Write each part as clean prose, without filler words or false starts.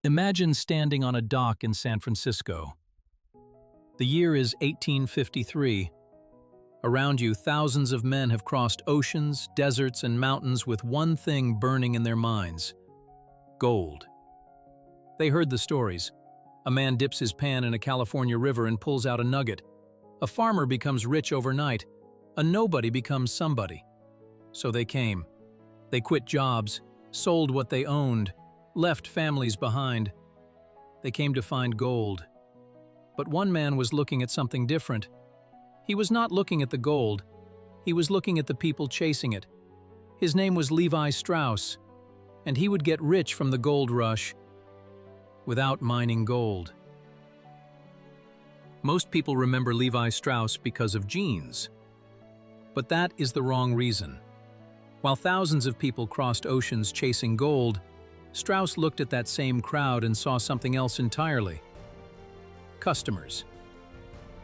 Imagine standing on a dock in San Francisco. The year is 1853. Around you, thousands of men have crossed oceans, deserts, and mountains with one thing burning in their minds: gold. They heard the stories. A man dips his pan in a California river and pulls out a nugget. A farmer becomes rich overnight. A nobody becomes somebody. So they came. They quit jobs, sold what they owned, left families behind. They came to find gold. But one man was looking at something different. He was not looking at the gold. He was looking at the people chasing it. His name was Levi Strauss, and he would get rich from the gold rush without mining gold. Most people remember Levi Strauss because of jeans. But that is the wrong reason. While thousands of people crossed oceans chasing gold, Strauss looked at that same crowd and saw something else entirely: customers.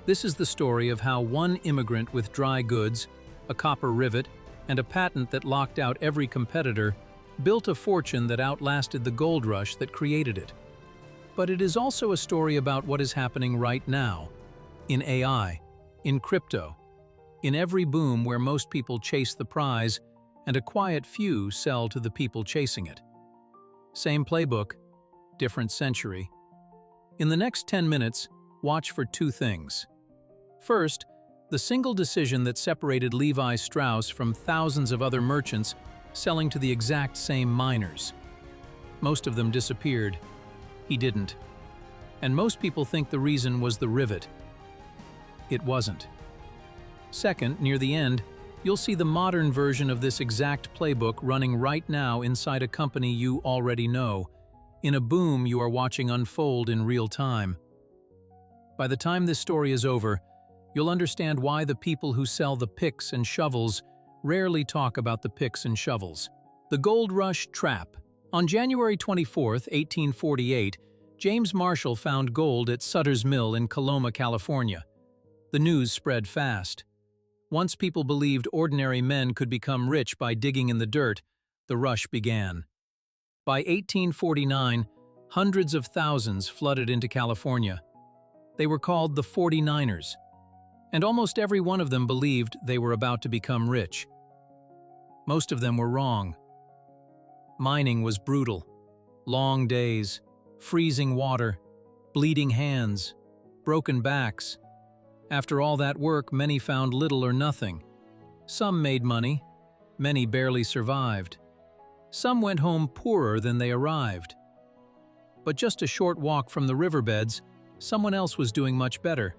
This is the story of how one immigrant with dry goods, a copper rivet, and a patent that locked out every competitor built a fortune that outlasted the gold rush that created it. But it is also a story about what is happening right now, in AI, in crypto, in every boom where most people chase the prize and a quiet few sell to the people chasing it. Same playbook, different century. In the next 10 minutes, watch for two things. First, the single decision that separated Levi Strauss from thousands of other merchants selling to the exact same miners. Most of them disappeared. He didn't. And most people think the reason was the rivet. It wasn't. Second, near the end, you'll see the modern version of this exact playbook running right now inside a company you already know, in a boom you are watching unfold in real time. By the time this story is over, you'll understand why the people who sell the picks and shovels rarely talk about the picks and shovels. The Gold Rush Trap. On January 24, 1848, James Marshall found gold at Sutter's Mill in Coloma, California. The news spread fast. Once people believed ordinary men could become rich by digging in the dirt, the rush began. By 1849, hundreds of thousands flooded into California. They were called the 49ers, and almost every one of them believed they were about to become rich. Most of them were wrong. Mining was brutal. Long days, freezing water, bleeding hands, broken backs. After all that work, many found little or nothing. Some made money, many barely survived. Some went home poorer than they arrived. But just a short walk from the riverbeds, someone else was doing much better.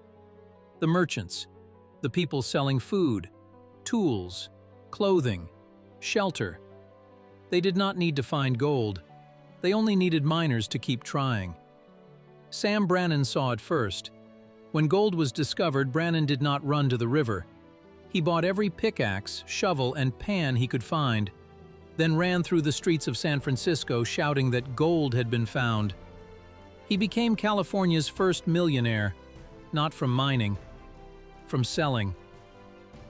The merchants, the people selling food, tools, clothing, shelter. They did not need to find gold. They only needed miners to keep trying. Sam Brannan saw it first. When gold was discovered, Brannan did not run to the river. He bought every pickaxe, shovel, and pan he could find, then ran through the streets of San Francisco shouting that gold had been found. He became California's first millionaire, not from mining, from selling.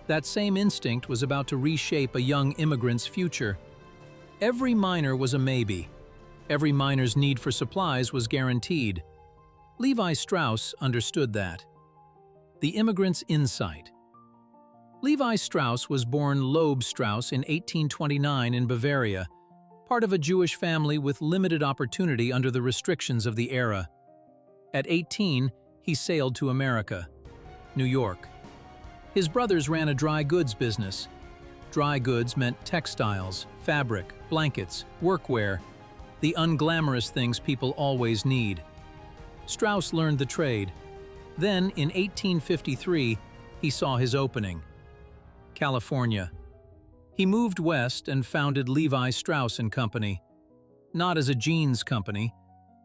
That same instinct was about to reshape a young immigrant's future. Every miner was a maybe. Every miner's need for supplies was guaranteed. Levi Strauss understood that. The immigrant's insight. Levi Strauss was born Loeb Strauss in 1829 in Bavaria, part of a Jewish family with limited opportunity under the restrictions of the era. At 18, he sailed to America, New York. His brothers ran a dry goods business. Dry goods meant textiles, fabric, blankets, workwear, the unglamorous things people always need. Strauss learned the trade. Then, in 1853, he saw his opening: California. He moved west and founded Levi Strauss & Company. Not as a jeans company,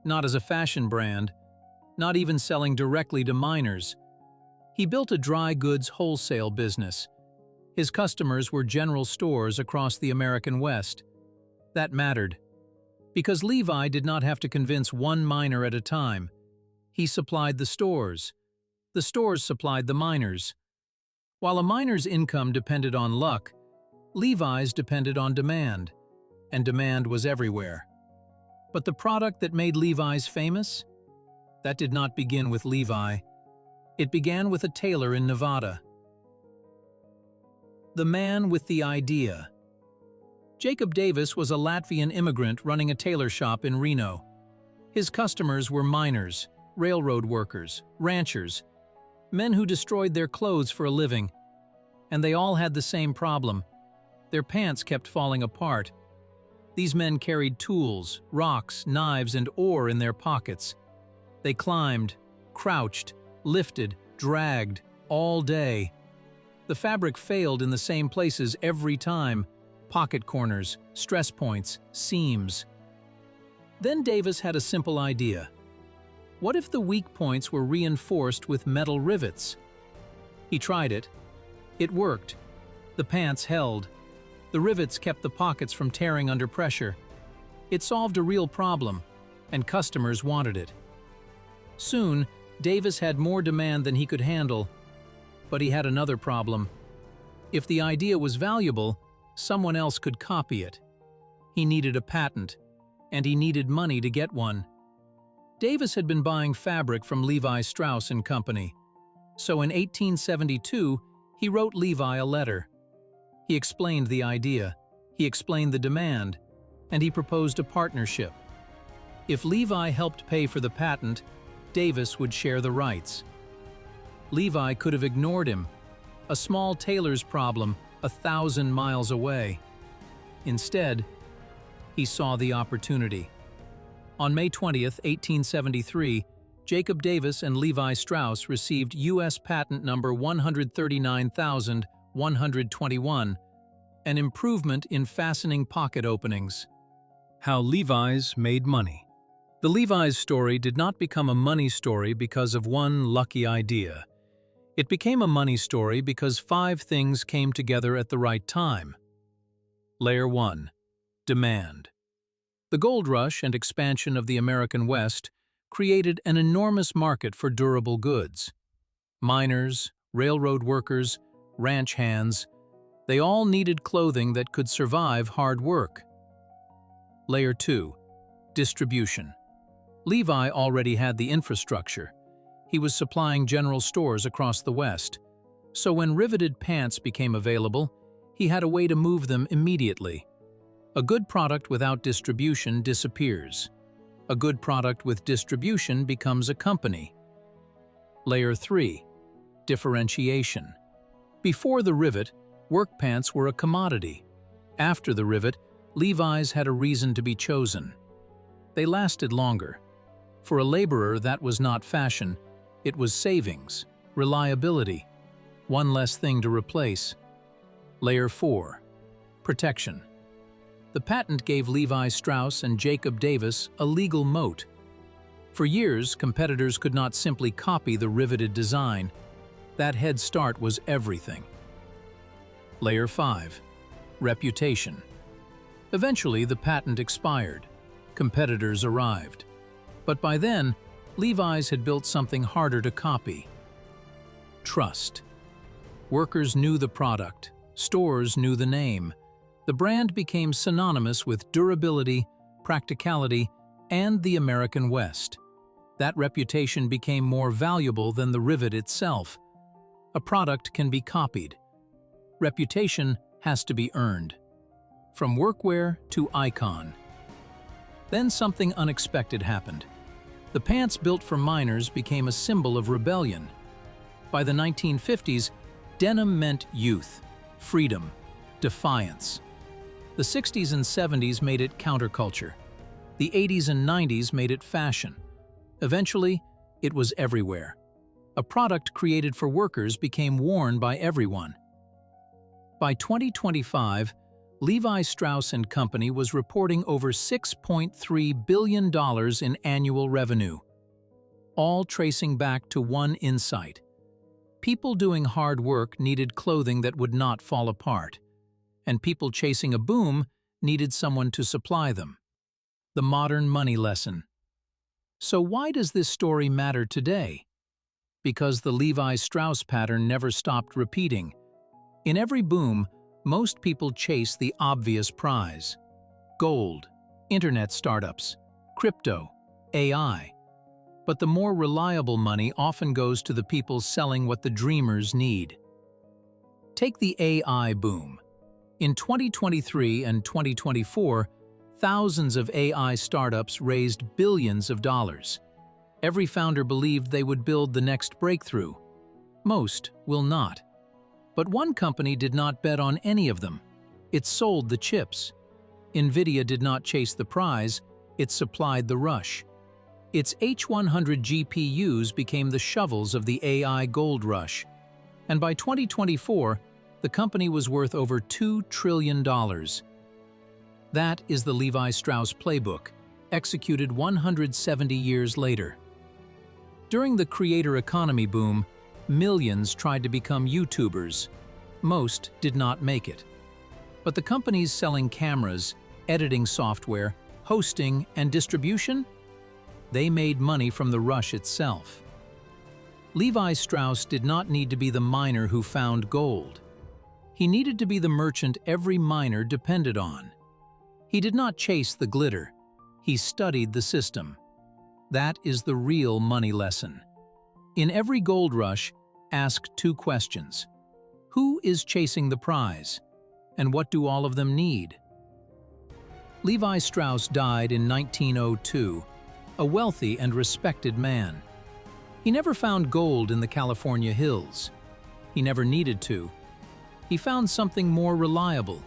not as a fashion brand, not even selling directly to miners. He built a dry goods wholesale business. His customers were general stores across the American West. That mattered, because Levi did not have to convince one miner at a time. He supplied the stores. The stores supplied the miners. While a miner's income depended on luck, Levi's depended on demand, and demand was everywhere. But the product that made Levi's famous? That did not begin with Levi. It began with a tailor in Nevada. The man with the idea. Jacob Davis was a Latvian immigrant running a tailor shop in Reno. His customers were miners, railroad workers, ranchers, men who destroyed their clothes for a living. And they all had the same problem. Their pants kept falling apart. These men carried tools, rocks, knives, and ore in their pockets. They climbed, crouched, lifted, dragged, all day. The fabric failed in the same places every time: pocket corners, stress points, seams. Then Davis had a simple idea. What if the weak points were reinforced with metal rivets? He tried it. It worked. The pants held. The rivets kept the pockets from tearing under pressure. It solved a real problem, and customers wanted it. Soon, Davis had more demand than he could handle. But he had another problem. If the idea was valuable, someone else could copy it. He needed a patent, and he needed money to get one. Davis had been buying fabric from Levi Strauss & Company. So in 1872, he wrote Levi a letter. He explained the idea, he explained the demand, and he proposed a partnership. If Levi helped pay for the patent, Davis would share the rights. Levi could have ignored him, a small tailor's problem 1,000 miles away. Instead, he saw the opportunity. On May 20, 1873, Jacob Davis and Levi Strauss received U.S. Patent Number 139,121, an improvement in fastening pocket openings. How Levi's made money. The Levi's story did not become a money story because of one lucky idea. It became a money story because 5 things came together at the right time. Layer 1. Demand. The gold rush and expansion of the American West created an enormous market for durable goods. Miners, railroad workers, ranch hands, they all needed clothing that could survive hard work. Layer 2. Distribution. Levi already had the infrastructure. He was supplying general stores across the West. So when riveted pants became available, he had a way to move them immediately. A good product without distribution disappears. A good product with distribution becomes a company. Layer 3. Differentiation. Before the rivet, work pants were a commodity. After the rivet, Levi's had a reason to be chosen. They lasted longer. For a laborer, that was not fashion. It was savings, reliability, one less thing to replace. Layer 4. Protection. The patent gave Levi Strauss and Jacob Davis a legal moat. For years, competitors could not simply copy the riveted design. That head start was everything. Layer 5. Reputation. Eventually, the patent expired. Competitors arrived. But by then, Levi's had built something harder to copy. Trust. Workers knew the product. Stores knew the name. The brand became synonymous with durability, practicality, and the American West. That reputation became more valuable than the rivet itself. A product can be copied. Reputation has to be earned. From workwear to icon. Then something unexpected happened. The pants built for miners became a symbol of rebellion. By the 1950s, denim meant youth, freedom, defiance. The 60s and 70s made it counterculture. The 80s and 90s made it fashion. Eventually, it was everywhere. A product created for workers became worn by everyone. By 2025, Levi Strauss & Company was reporting over $6.3 billion in annual revenue, all tracing back to one insight. People doing hard work needed clothing that would not fall apart, and people chasing a boom needed someone to supply them. The modern money lesson. So why does this story matter today? Because the Levi Strauss pattern never stopped repeating. In every boom, most people chase the obvious prize: gold, internet startups, crypto, AI. But the more reliable money often goes to the people selling what the dreamers need. Take the AI boom. In 2023 and 2024, thousands of AI startups raised billions of dollars. Every founder believed they would build the next breakthrough. Most will not. But one company did not bet on any of them. It sold the chips. NVIDIA did not chase the prize, it supplied the rush. Its H100 GPUs became the shovels of the AI gold rush. And by 2024, the company was worth over $2 trillion. That is the Levi Strauss playbook, executed 170 years later. During the creator economy boom, millions tried to become YouTubers. Most did not make it. But the companies selling cameras, editing software, hosting, and distribution, they made money from the rush itself. Levi Strauss did not need to be the miner who found gold. He needed to be the merchant every miner depended on. He did not chase the glitter. He studied the system. That is the real money lesson. In every gold rush, ask two questions. Who is chasing the prize? And what do all of them need? Levi Strauss died in 1902, a wealthy and respected man. He never found gold in the California hills. He never needed to. He found something more reliable: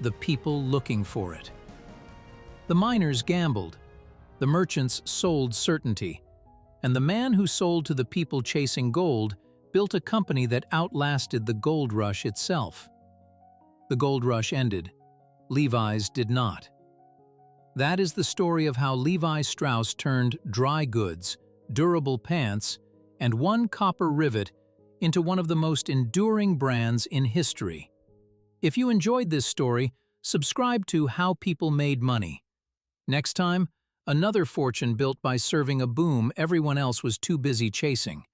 the people looking for it. The miners gambled, the merchants sold certainty, and the man who sold to the people chasing gold built a company that outlasted the gold rush itself. The gold rush ended. Levi's did not. That is the story of how Levi Strauss turned dry goods, durable pants, and one copper rivet into one of the most enduring brands in history. If you enjoyed this story, subscribe to How People Made Money. Next time, another fortune built by serving a boom everyone else was too busy chasing.